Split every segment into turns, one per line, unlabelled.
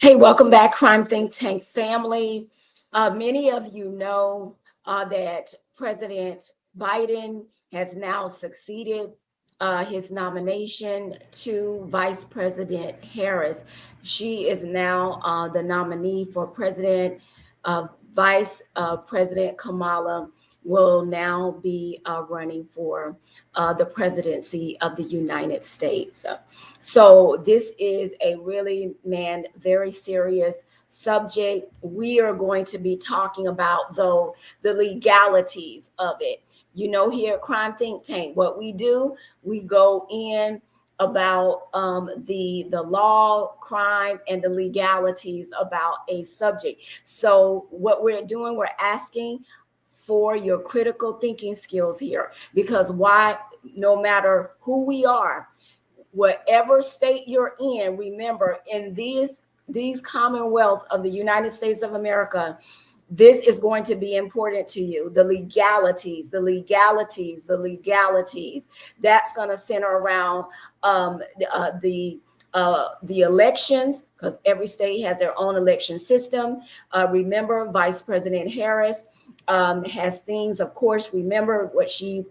Hey, welcome back, Crime Think Tank family. Many of you know that President Biden has now succeeded his nomination to Vice President Harris. She is now the nominee for President. Vice President Kamala will now be running for the presidency of the United States. So this is a really, man, very serious subject. We are going to be talking about, though, the legalities of it. You know, here at Crime Think Tank, what we do, we go in about the law, crime, and the legalities about a subject. So what we're doing, we're asking for your critical thinking skills here, because why, no matter who we are, whatever state you're in, remember, in these commonwealth of the United States of America, this is going to be important to you. The legalities, the legalities, the legalities. That's going to center around the elections, because every state has their own election system. Remember, Vice President Harris has things, of course. Remember what she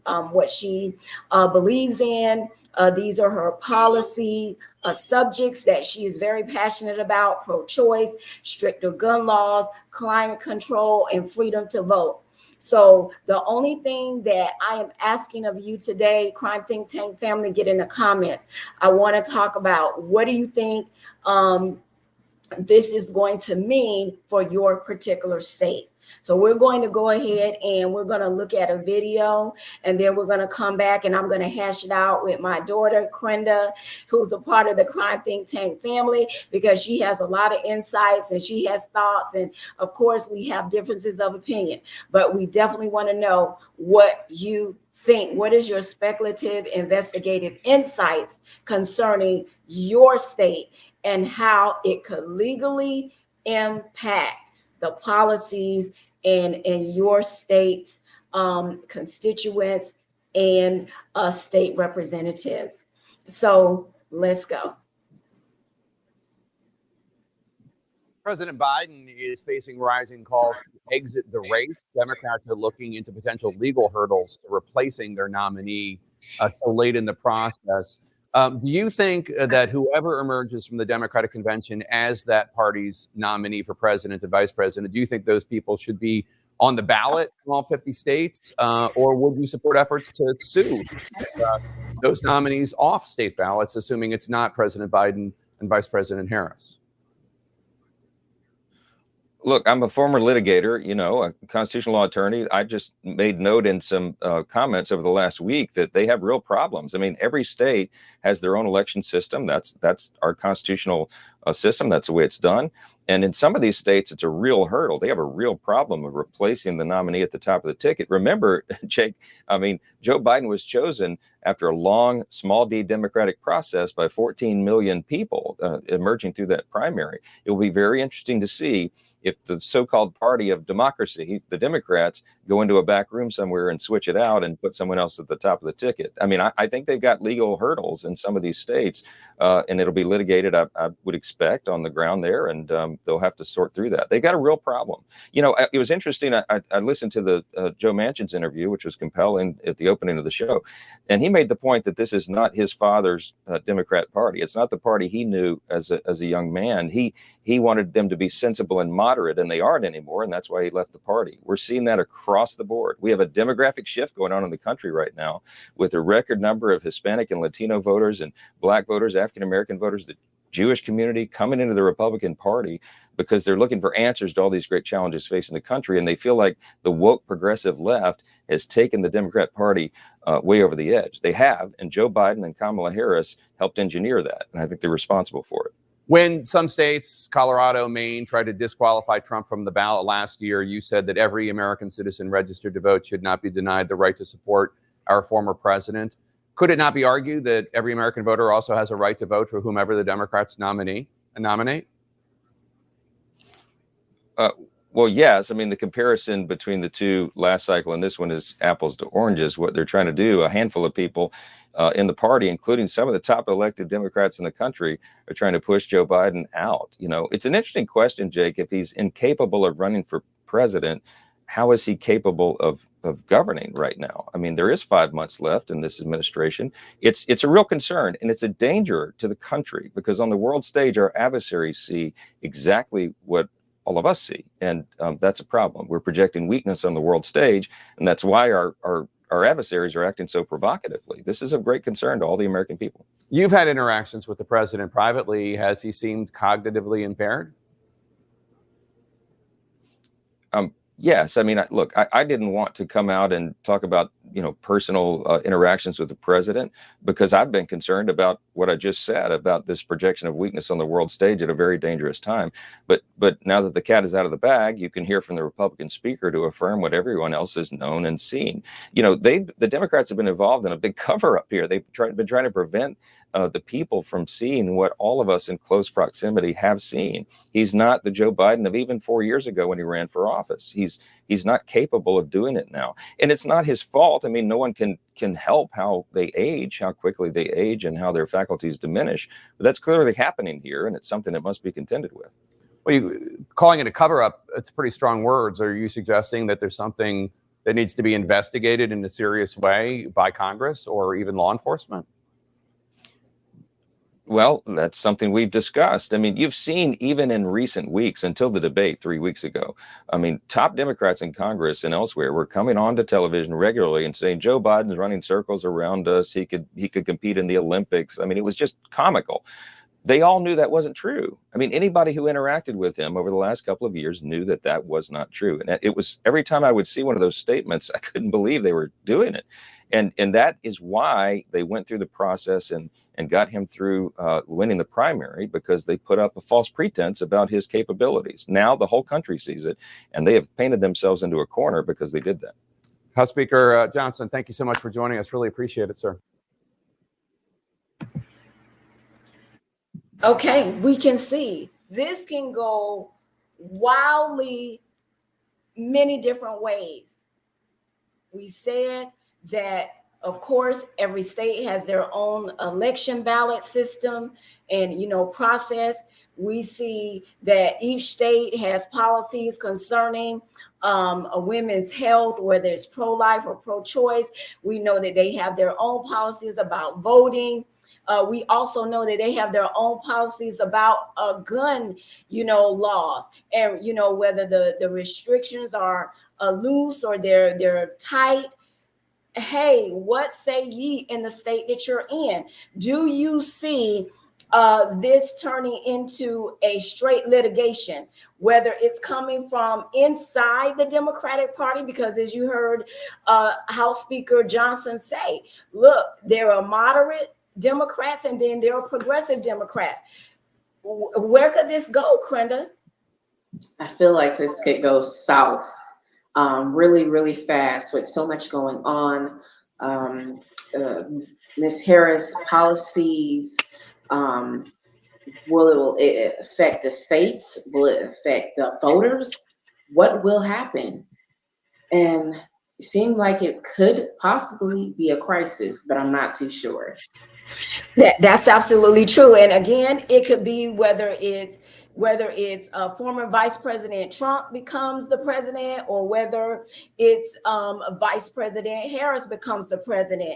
believes in. These are her policy subjects that she is very passionate about: pro-choice, stricter gun laws, climate control, and freedom to vote. So the only thing that I am asking of you today, Crime Think Tank family, get in the comments. I want to talk about, what do you think this is going to mean for your particular state? So we're going to go ahead and we're going to look at a video, and then we're going to come back and I'm going to hash it out with my daughter, Krenda, who's a part of the Crime Think Tank family, because she has a lot of insights and she has thoughts. And of course, we have differences of opinion, but we definitely want to know what you think. What is your speculative investigative insights concerning your state and how it could legally impact the policies in your state's constituents and state representatives? So let's go.
President Biden is facing rising calls to exit the race. Democrats are looking into potential legal hurdles to replacing their nominee so late in the process. Do you think that whoever emerges from the Democratic convention as that party's nominee for president and vice president, do you think those people should be on the ballot in all 50 states? Or would you support efforts to sue those nominees off state ballots, assuming it's not President Biden and Vice President Harris?
Look, I'm a former litigator, a constitutional law attorney. I just made note in some comments over the last week that they have real problems. I mean, every state has their own election system. That's our constitutional system. That's the way it's done. And in some of these states, it's a real hurdle. They have a real problem of replacing the nominee at the top of the ticket. Remember, Jake, I mean, Joe Biden was chosen after a long, small d Democratic process by 14 million people emerging through that primary. It will be very interesting to see if the so-called party of democracy, the Democrats, go into a back room somewhere and switch it out and put someone else at the top of the ticket. I mean, I think they've got legal hurdles in some of these states, and it'll be litigated, I would expect, on the ground there, and they'll have to sort through that. They've got a real problem. It was interesting. I listened to the Joe Manchin's interview, which was compelling at the opening of the show, and he made the point that this is not his father's Democrat Party. It's not the party he knew as a young man. He wanted them to be sensible and moderate, and they aren't anymore, and that's why he left the party. We're seeing that across the board. We have a demographic shift going on in the country right now, with a record number of Hispanic and Latino voters and Black voters, African-American voters, the Jewish community coming into the Republican Party because they're looking for answers to all these great challenges facing the country, and they feel like the woke progressive left has taken the Democrat Party way over the edge. They have, and Joe Biden and Kamala Harris helped engineer that, and I think they're responsible for it.
When some states, Colorado, Maine, tried to disqualify Trump from the ballot last year, you said that every American citizen registered to vote should not be denied the right to support our former president. Could it not be argued that every American voter also has a right to vote for whomever the Democrats nominate?
Well, yes. I mean, the comparison between the two last cycle and this one is apples to oranges. What they're trying to do, a handful of people in the party, including some of the top elected Democrats in the country, are trying to push Joe Biden out. You know, it's an interesting question, Jake. If he's incapable of running for president, how is he capable of governing right now? I mean, there is 5 months left in this administration. It's a real concern, and it's a danger to the country, because on the world stage, our adversaries see exactly what all of us see, and that's a problem. We're projecting weakness on the world stage, and that's why our adversaries are acting so provocatively. This is of great concern to all the American people.
You've had interactions with the president privately. Has he seemed cognitively impaired?
Yes. I mean, look, I didn't want to come out and talk about, you know, personal interactions with the president, because I've been concerned about what I just said about this projection of weakness on the world stage at a very dangerous time. But now that the cat is out of the bag, you can hear from the Republican speaker to affirm what everyone else has known and seen. You know, the Democrats have been involved in a big cover up here. They've been trying to prevent the people from seeing what all of us in close proximity have seen. He's not the Joe Biden of even 4 years ago when he ran for office. He's not capable of doing it now, and it's not his fault. I mean, no one can help how they age, how quickly they age, and how their faculties diminish. But that's clearly happening here, and it's something that must be contended with.
Well, calling it a cover-up, it's pretty strong words. Are you suggesting that there's something that needs to be investigated in a serious way by Congress or even law enforcement?
Well, that's something we've discussed. I mean, you've seen even in recent weeks, until the debate 3 weeks ago, I mean, top Democrats in Congress and elsewhere were coming onto television regularly and saying Joe Biden's running circles around us. He could compete in the Olympics. I mean, it was just comical. They all knew that wasn't true. I mean, anybody who interacted with him over the last couple of years knew that that was not true. And it was, every time I would see one of those statements, I couldn't believe they were doing it. And that is why they went through the process and got him through winning the primary, because they put up a false pretense about his capabilities. Now the whole country sees it, and they have painted themselves into a corner because they did that.
House Speaker Johnson, thank you so much for joining us. Really appreciate it, sir.
Okay, we can see this can go wildly many different ways. We said that, of course, every state has their own election ballot system and, you know, process. We see that each state has policies concerning a women's health, whether it's pro-life or pro-choice. We know that they have their own policies about voting. We also know that they have their own policies about gun, you know, laws, and, you know, whether the restrictions are loose or they're tight. Hey, what say ye in the state that you're in? Do you see this turning into a straight litigation, whether it's coming from inside the Democratic Party? Because as you heard House Speaker Johnson say, look, there are moderate Democrats and then there are progressive Democrats. Where could this go, Krenda?
I feel like this could go south really, really fast with so much going on. Ms. Harris' policies, will it affect the states? Will it affect the voters? What will happen? And it seemed like it could possibly be a crisis, but I'm not too sure.
That's absolutely true. And again, it could be whether it's former Vice President Trump becomes the president, or whether it's Vice President Harris becomes the president.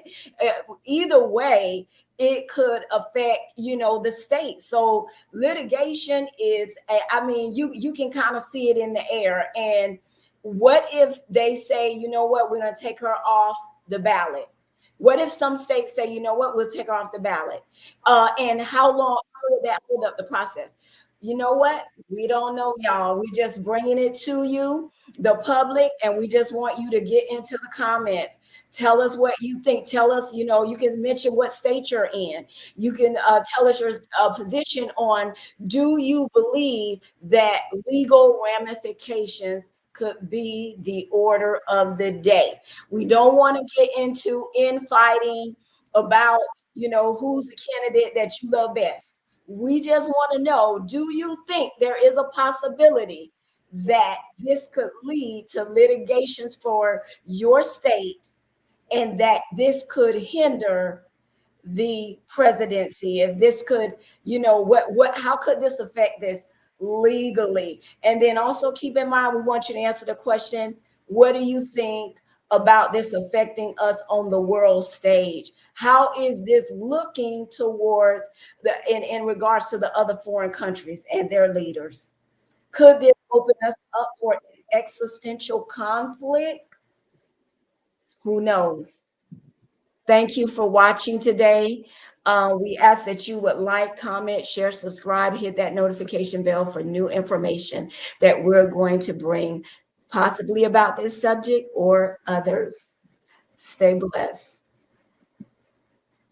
Either way, it could affect, you know, the state. So litigation is, I mean, you can kind of see it in the air. And what if they say, you know what, we're going to take her off the ballot? What if some states say, you know what, we'll take her off the ballot? And how long would that hold up the process? You know what? We don't know, y'all. We're just bringing it to you, the public, and we just want you to get into the comments. Tell us what you think. Tell us, you know, you can mention what state you're in. You can tell us your position on, do you believe that legal ramifications could be the order of the day? We don't want to get into infighting about, you know, who's the candidate that you love best. We just want to know, do you think there is a possibility that this could lead to litigations for your state, and that this could hinder the presidency, if this could, you know, how could this affect this legally? And then also keep in mind, we want you to answer the question, what do you think about this affecting us on the world stage? How is this looking towards in regards to the other foreign countries and their leaders? Could this open us up for existential conflict? Who knows? Thank you for watching today. We ask that you would like, comment, share, subscribe, hit that notification bell for new information that we're going to bring, possibly about this subject or others. Stay blessed.